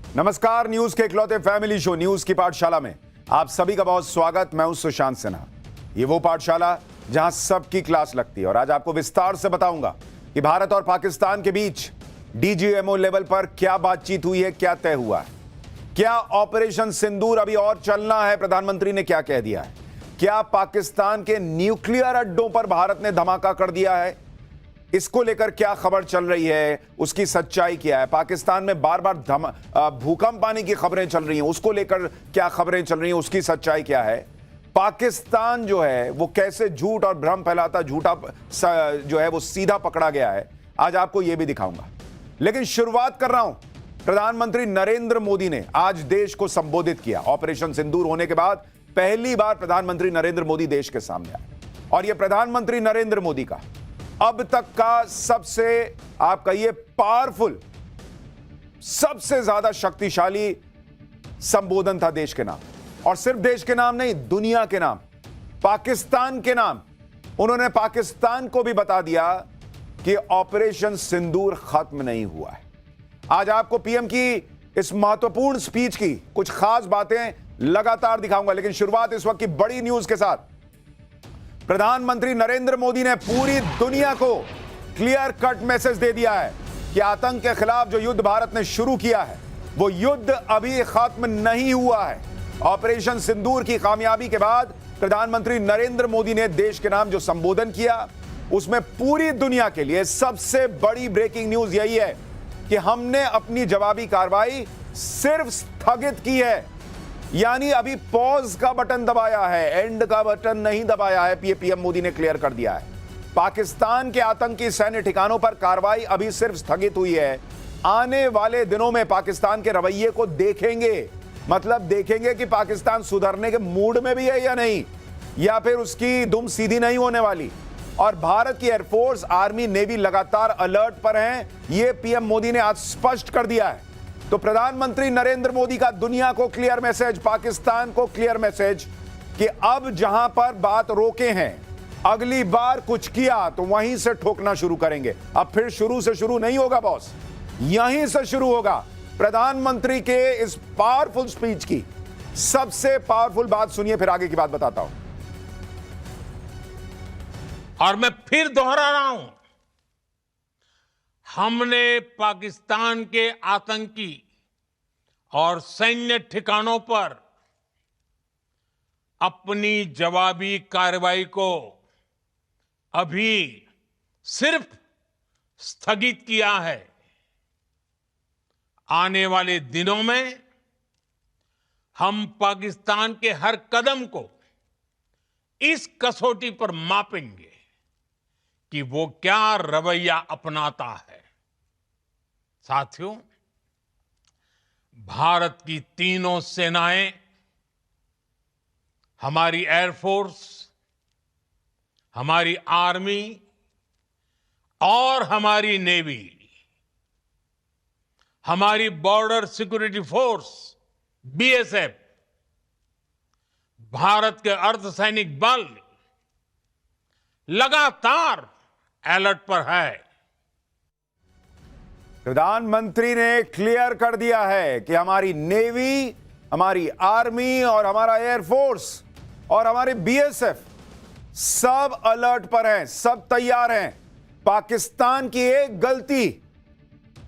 नमस्कार, न्यूज के इकलौते फैमिली शो न्यूज की पाठशाला में आप सभी का बहुत स्वागत। मैं हूं सुशांत सिन्हा। ये वो पाठशाला जहां सबकी क्लास लगती है और आज आपको विस्तार से बताऊंगा कि भारत और पाकिस्तान के बीच डीजीएमओ लेवल पर क्या बातचीत हुई है, क्या तय हुआ है, क्या ऑपरेशन सिंदूर अभी और चलना है, प्रधानमंत्री ने क्या कह दिया है, क्या पाकिस्तान के न्यूक्लियर अड्डों पर भारत ने धमाका कर दिया है, इसको लेकर क्या खबर चल रही है, उसकी सच्चाई क्या है। पाकिस्तान में बार बार भूकंप आने की खबरें चल रही हैं, उसको लेकर क्या खबरें चल रही हैं, उसकी सच्चाई क्या है। पाकिस्तान जो है वो कैसे झूठ और भ्रम फैलाता, झूठा जो है वो सीधा पकड़ा गया है, आज आपको यह भी दिखाऊंगा। लेकिन शुरुआत कर रहा हूं, प्रधानमंत्री नरेंद्र मोदी ने आज देश को संबोधित किया। ऑपरेशन सिंदूर होने के बाद पहली बार प्रधानमंत्री नरेंद्र मोदी देश के सामने आए और यह प्रधानमंत्री नरेंद्र मोदी का अब तक का सबसे, आप कहिए, पावरफुल, सबसे ज्यादा शक्तिशाली संबोधन था देश के नाम। और सिर्फ देश के नाम नहीं, दुनिया के नाम, पाकिस्तान के नाम। उन्होंने पाकिस्तान को भी बता दिया कि ऑपरेशन सिंदूर खत्म नहीं हुआ है। आज आपको पीएम की इस महत्वपूर्ण स्पीच की कुछ खास बातें लगातार दिखाऊंगा, लेकिन शुरुआत इस वक्त की बड़ी न्यूज के साथ। प्रधानमंत्री नरेंद्र मोदी ने पूरी दुनिया को क्लियर कट मैसेज दे दिया है कि आतंक के खिलाफ जो युद्ध भारत ने शुरू किया है वो युद्ध अभी खत्म नहीं हुआ है। ऑपरेशन सिंदूर की कामयाबी के बाद प्रधानमंत्री नरेंद्र मोदी ने देश के नाम जो संबोधन किया उसमें पूरी दुनिया के लिए सबसे बड़ी ब्रेकिंग न्यूज यही है कि हमने अपनी जवाबी कार्रवाई सिर्फ स्थगित की है, यानी अभी पॉज का बटन दबाया है, एंड का बटन नहीं दबाया है। पीएम मोदी ने क्लियर कर दिया है। पाकिस्तान के आतंकी सैन्य ठिकानों पर कार्रवाई अभी सिर्फ स्थगित हुई है। आने वाले दिनों में पाकिस्तान के रवैये को देखेंगे, मतलब देखेंगे कि पाकिस्तान सुधरने के मूड में भी है या नहीं, या फिर उसकी दुम सीधी नहीं होने वाली। और भारत की एयरफोर्स, आर्मी, नेवी लगातार अलर्ट पर हैं, यह पीएम मोदी ने आज स्पष्ट कर दिया है। तो प्रधानमंत्री नरेंद्र मोदी का दुनिया को क्लियर मैसेज, पाकिस्तान को क्लियर मैसेज कि अब जहां पर बात रोके हैं, अगली बार कुछ किया तो वहीं से ठोकना शुरू करेंगे। अब फिर शुरू से शुरू नहीं होगा बॉस, यहीं से शुरू होगा। प्रधानमंत्री के इस पावरफुल स्पीच की सबसे पावरफुल बात सुनिए, फिर आगे की बात बताता हूं। और मैं फिर दोहरा रहा हूं, हमने पाकिस्तान के आतंकी और सैन्य ठिकानों पर अपनी जवाबी कार्रवाई को अभी सिर्फ स्थगित किया है। आने वाले दिनों में हम पाकिस्तान के हर कदम को इस कसौटी पर मापेंगे कि वो क्या रवैया अपनाता है। साथियों, भारत की तीनों सेनाएं, हमारी एयरफोर्स, हमारी आर्मी और हमारी नेवी, हमारी border security force BSF, Bharat के अर्धसैनिक बल लगातार अलर्ट पर है। प्रधानमंत्री ने क्लियर कर दिया है कि हमारी नेवी, हमारी आर्मी और हमारा एयरफोर्स और हमारे बीएसएफ सब अलर्ट पर हैं, सब तैयार हैं। पाकिस्तान की एक गलती,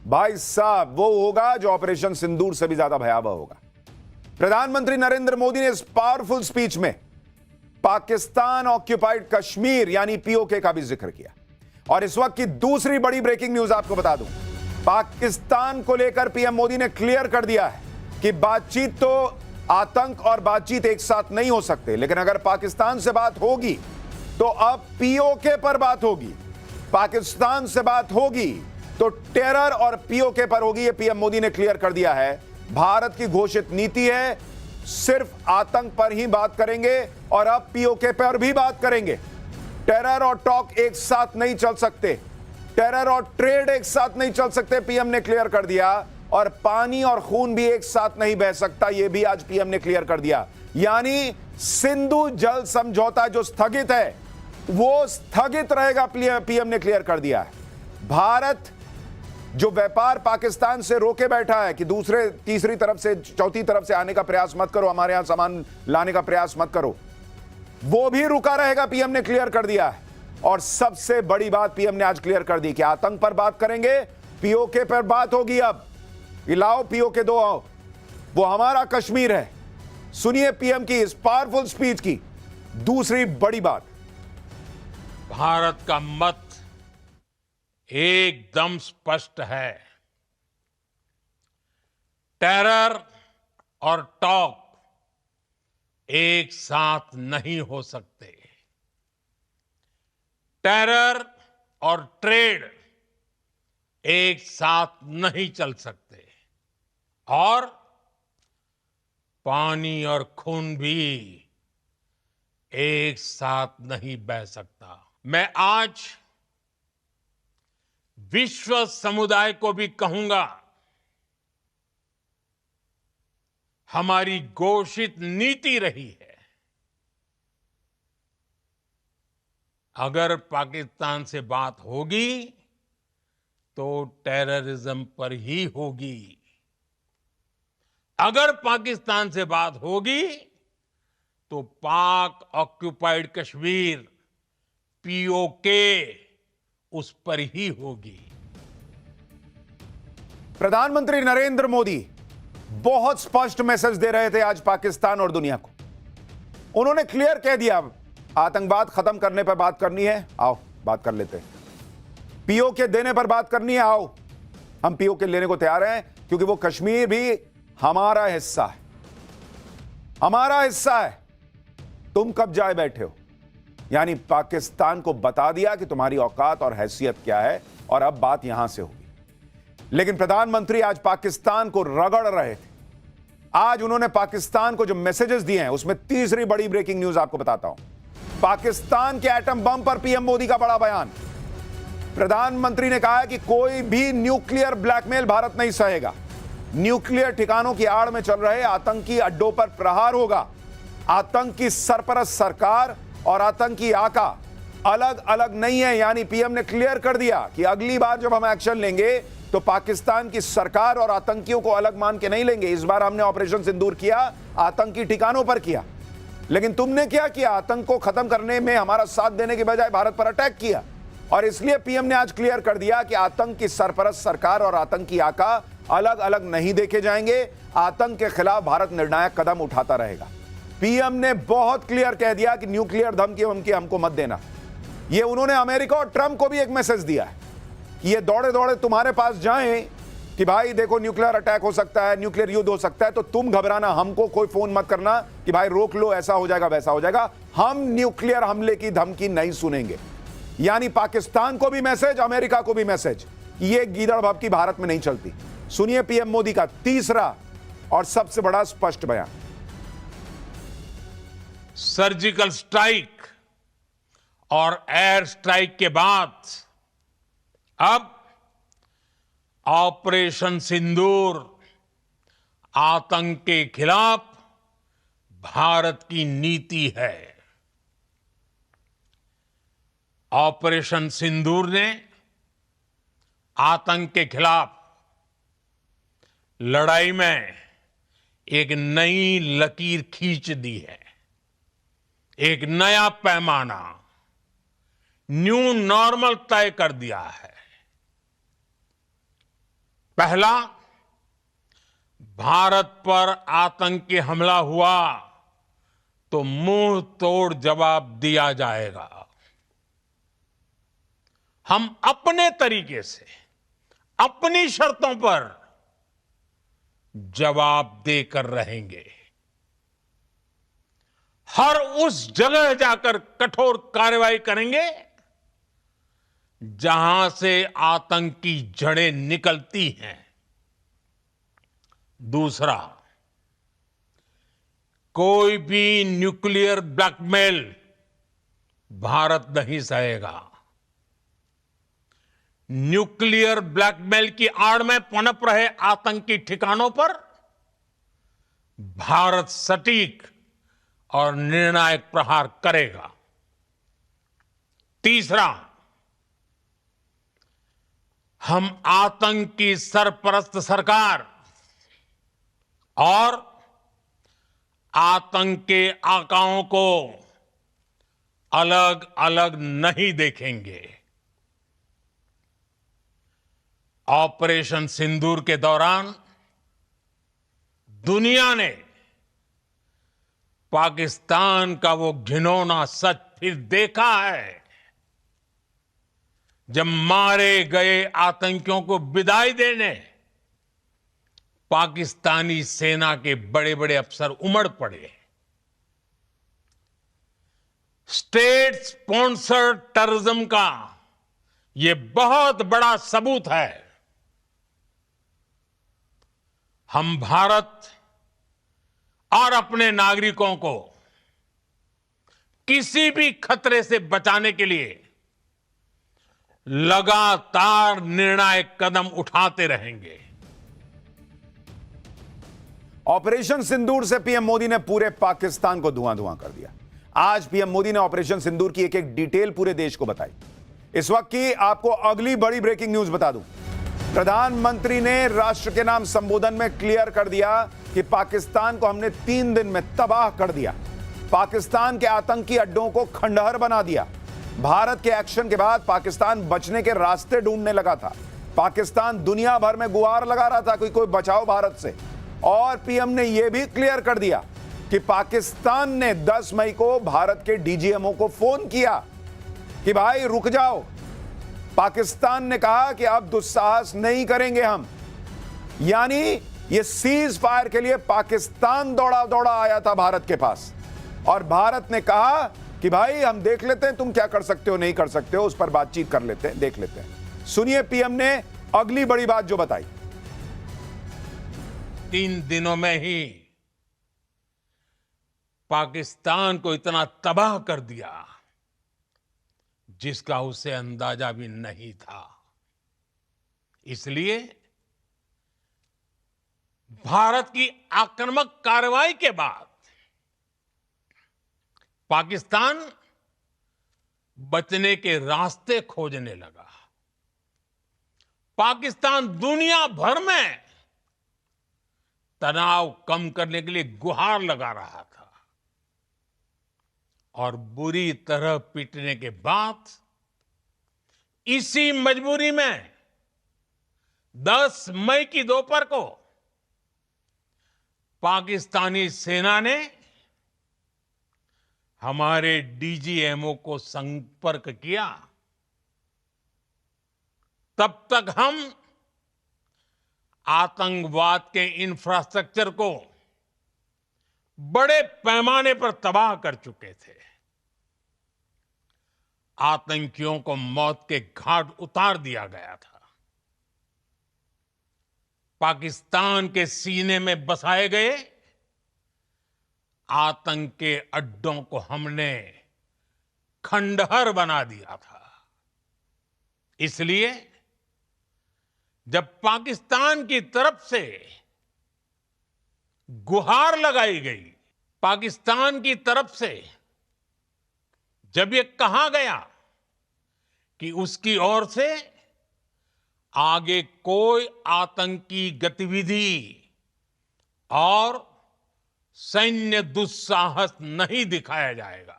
भाई साहब, वो होगा जो ऑपरेशन सिंदूर से भी ज्यादा भयावह होगा। प्रधानमंत्री नरेंद्र मोदी ने इस पावरफुल स्पीच में पाकिस्तान ऑक्यूपाइड कश्मीर यानी पीओके का भी जिक्र किया। और इस वक्त की दूसरी बड़ी ब्रेकिंग न्यूज आपको बता दूं, पाकिस्तान को लेकर पीएम मोदी ने क्लियर कर दिया है कि बातचीत तो, आतंक और बातचीत एक साथ नहीं हो सकते, लेकिन अगर पाकिस्तान से बात होगी तो अब पीओके पर बात होगी। पाकिस्तान से बात होगी तो टेरर और पीओके पर होगी। यह पीएम मोदी ने क्लियर कर दिया है। भारत की घोषित नीति है, सिर्फ आतंक पर ही बात करेंगे और अब पीओके पर भी बात करेंगे। टेरर और टॉक एक साथ नहीं चल सकते, टेरर और ट्रेड एक साथ नहीं चल सकते, पीएम ने क्लियर कर दिया। और पानी और खून भी एक साथ नहीं बह सकता, यह भी आज पीएम ने क्लियर कर दिया। यानी सिंधु जल समझौता जो स्थगित है वो स्थगित रहेगा, पीएम ने क्लियर कर दिया है। भारत जो व्यापार पाकिस्तान से रोके बैठा है कि दूसरे तीसरी तरफ से चौथी तरफ से आने का प्रयास मत करो, हमारे यहां सामान लाने का प्रयास मत करो, वो भी रुका रहेगा, पीएम ने क्लियर कर दिया है। और सबसे बड़ी बात पीएम ने आज क्लियर कर दी कि आतंक पर बात करेंगे, पीओके पर बात होगी। अब लाओ पीओके दो, आओ, वो हमारा कश्मीर है। सुनिए पीएम की इस पावरफुल स्पीच की दूसरी बड़ी बात। भारत का मत एकदम स्पष्ट है। टेरर और टॉक एक साथ नहीं हो सकते। टेरर और ट्रेड एक साथ नहीं चल सकते। और पानी और खून भी एक साथ नहीं बह सकता। मैं आज विश्व समुदाय को भी कहूंगा, हमारी घोषित नीति रही है, अगर पाकिस्तान से बात होगी तो टेररिज्म पर ही होगी। अगर पाकिस्तान से बात होगी तो पाक ऑक्युपाइड कश्मीर पीओके उस पर ही होगी। प्रधानमंत्री नरेंद्र मोदी बहुत स्पष्ट मैसेज दे रहे थे आज पाकिस्तान और दुनिया को। उन्होंने क्लियर कह दिया, आतंकवाद खत्म करने पर बात करनी है, आओ बात कर लेते हैं। पीओके देने पर बात करनी है, आओ हम पीओके लेने को तैयार हैं, क्योंकि वो कश्मीर भी हमारा हिस्सा है, हमारा हिस्सा है। तुम कब जाए बैठे हो? यानी पाकिस्तान को बता दिया कि तुम्हारी औकात और हैसियत क्या है, और अब बात यहां से होगी। लेकिन प्रधानमंत्री आज पाकिस्तान को रगड़ रहे थे। आज उन्होंने पाकिस्तान को जो मैसेजेस दिए हैं, उसमें तीसरी बड़ी ब्रेकिंग न्यूज आपको बताता हूं। पाकिस्तान के एटम बम पर पीएम मोदी का बड़ा बयान। प्रधानमंत्री ने कहा है कि कोई भी न्यूक्लियर ब्लैकमेल भारत नहीं सहेगा। न्यूक्लियर ठिकानों की आड़ में चल रहे आतंकी अड्डों पर प्रहार होगा। आतंकी सरपरस्त सरकार और आतंकी आका अलग अलग नहीं है। यानी पीएम ने क्लियर कर दिया कि अगली बार जब हम एक्शन लेंगे तो पाकिस्तान की सरकार और आतंकियों को अलग मान के नहीं लेंगे। इस बार हमने ऑपरेशन सिंदूर किया, आतंकी ठिकानों पर किया, लेकिन तुमने क्या किया? आतंक को खत्म करने में हमारा साथ देने के बजाय भारत पर अटैक किया। और इसलिए पीएम ने आज क्लियर कर दिया कि आतंक की सरपरस्त सरकार और आतंकी आका अलग अलग नहीं देखे जाएंगे। आतंक के खिलाफ भारत निर्णायक कदम उठाता रहेगा। पीएम ने बहुत क्लियर कह दिया कि न्यूक्लियर धमकी हमको मत देना। यह उन्होंने अमेरिका और ट्रंप को भी एक मैसेज दिया है कि ये दौड़े दौड़े तुम्हारे पास जाएं कि भाई देखो न्यूक्लियर अटैक हो सकता है, न्यूक्लियर युद्ध हो सकता है, तो तुम घबराना, हमको कोई फोन मत करना कि भाई रोक लो, ऐसा हो जाएगा वैसा हो जाएगा। हम न्यूक्लियर हमले की धमकी नहीं सुनेंगे। यानी पाकिस्तान को भी मैसेज, अमेरिका को भी मैसेज, ये गीदड़ भभकी भारत में नहीं चलती। सुनिए पीएम मोदी का तीसरा और सबसे बड़ा स्पष्ट बयान। सर्जिकल स्ट्राइक और एयर स्ट्राइक के बाद अब ऑपरेशन सिंदूर आतंक के खिलाफ भारत की नीति है। ऑपरेशन सिंदूर ने आतंक के खिलाफ लड़ाई में एक नई लकीर खींच दी है, एक नया पैमाना, न्यू नॉर्मल तय कर दिया है। पहला, भारत पर आतंकी हमला हुआ तो मुंह तोड़ जवाब दिया जाएगा। हम अपने तरीके से, अपनी शर्तों पर जवाब देकर रहेंगे। हर उस जगह जाकर कठोर कार्रवाई करेंगे जहां से आतंक की जड़ें निकलती हैं। दूसरा, कोई भी न्यूक्लियर ब्लैकमेल भारत नहीं सहेगा। न्यूक्लियर ब्लैकमेल की आड़ में पनप रहे आतंकी ठिकानों पर भारत सटीक और निर्णायक प्रहार करेगा। तीसरा, हम आतंक की सरपरस्त सरकार और आतंक के आकाओं को अलग अलग नहीं देखेंगे। ऑपरेशन सिंदूर के दौरान दुनिया ने पाकिस्तान का वो घिनौना सच फिर देखा है, जब मारे गए आतंकियों को विदाई देने पाकिस्तानी सेना के बड़े बड़े अफसर उमड़ पड़े। स्टेट स्पॉन्सर्ड टेररिज्म का यह बहुत बड़ा सबूत है। हम भारत और अपने नागरिकों को किसी भी खतरे से बचाने के लिए लगातार निर्णायक कदम उठाते रहेंगे। ऑपरेशन सिंदूर से पीएम मोदी ने पूरे पाकिस्तान को धुआं धुआं कर दिया। आज पीएम मोदी ने ऑपरेशन सिंदूर की एक एक डिटेल पूरे देश को बताई। इस वक्त की आपको अगली बड़ी ब्रेकिंग न्यूज बता दूं। प्रधानमंत्री ने राष्ट्र के नाम संबोधन में क्लियर कर दिया कि पाकिस्तान को हमने 3 दिन में तबाह कर दिया। पाकिस्तान के आतंकी अड्डों को खंडहर बना दिया। भारत के एक्शन के बाद पाकिस्तान बचने के रास्ते ढूंढने लगा था। पाकिस्तान दुनिया भर में गुहार लगा रहा था कोई बचाओ भारत से। और पीएम ने यह भी क्लियर कर दिया कि पाकिस्तान ने 10 मई को भारत के डीजीएमओ को फोन किया कि भाई रुक जाओ। पाकिस्तान ने कहा कि अब दुस्साहस नहीं करेंगे हम। यानी ये सीज फायर के लिए पाकिस्तान दौड़ा दौड़ा आया था भारत के पास, और भारत ने कहा कि भाई हम देख लेते हैं तुम क्या कर सकते हो नहीं कर सकते हो, उस पर बातचीत कर लेते हैं, देख लेते हैं। सुनिए पीएम ने अगली बड़ी बात जो बताई। 3 दिनों में ही पाकिस्तान को इतना तबाह कर दिया जिसका उसे अंदाजा भी नहीं था। इसलिए भारत की आक्रामक कार्रवाई के बाद पाकिस्तान बचने के रास्ते खोजने लगा। पाकिस्तान दुनिया भर में तनाव कम करने के लिए गुहार लगा रहा था, और बुरी तरह पीटने के बाद इसी मजबूरी में 10 मई की दोपहर को पाकिस्तानी सेना ने हमारे डीजीएमओ को संपर्क किया। तब तक हम आतंकवाद के इंफ्रास्ट्रक्चर को बड़े पैमाने पर तबाह कर चुके थे। आतंकियों को मौत के घाट उतार दिया गया था। पाकिस्तान के सीने में बसाए गए आतंक के अड्डों को हमने खंडहर बना दिया था। इसलिए जब पाकिस्तान की तरफ से गुहार लगाई गई, पाकिस्तान की तरफ से जब ये कहा गया कि उसकी ओर से आगे कोई आतंकी गतिविधि और सैन्य दुस्साहस नहीं दिखाया जाएगा,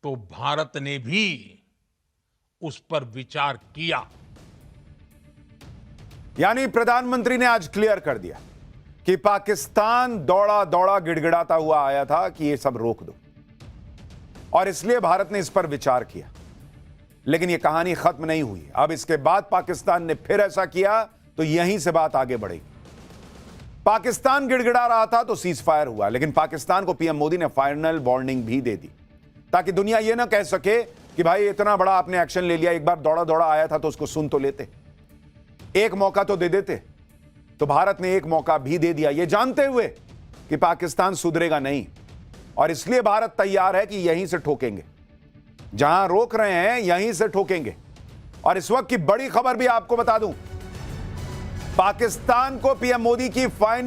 तो भारत ने भी उस पर विचार किया। यानी प्रधानमंत्री ने आज क्लियर कर दिया कि पाकिस्तान दौड़ा दौड़ा गिड़गिड़ाता हुआ आया था कि ये सब रोक दो, और इसलिए भारत ने इस पर विचार किया। लेकिन ये कहानी खत्म नहीं हुई। अब इसके बाद पाकिस्तान ने फिर ऐसा किया तो यहीं से बात आगे बढ़ेगी। पाकिस्तान गिड़गिड़ा रहा था तो सीज फायर हुआ, लेकिन पाकिस्तान को पीएम मोदी ने फाइनल वार्निंग भी दे दी ताकि दुनिया यह ना कह सके कि भाई इतना बड़ा आपने एक्शन ले लिया, एक बार दौड़ा दौड़ा आया था तो उसको सुन तो लेते, एक मौका तो दे देते। तो भारत ने एक मौका भी दे दिया, यह जानते हुए कि पाकिस्तान सुधरेगा नहीं, और इसलिए भारत तैयार है कि यहीं से ठोकेंगे, जहां रोक रहे हैं यहीं से ठोकेंगे। और इस वक्त की बड़ी खबर भी आपको बता दूं, पाकिस्तान को पीएम मोदी की फाइनल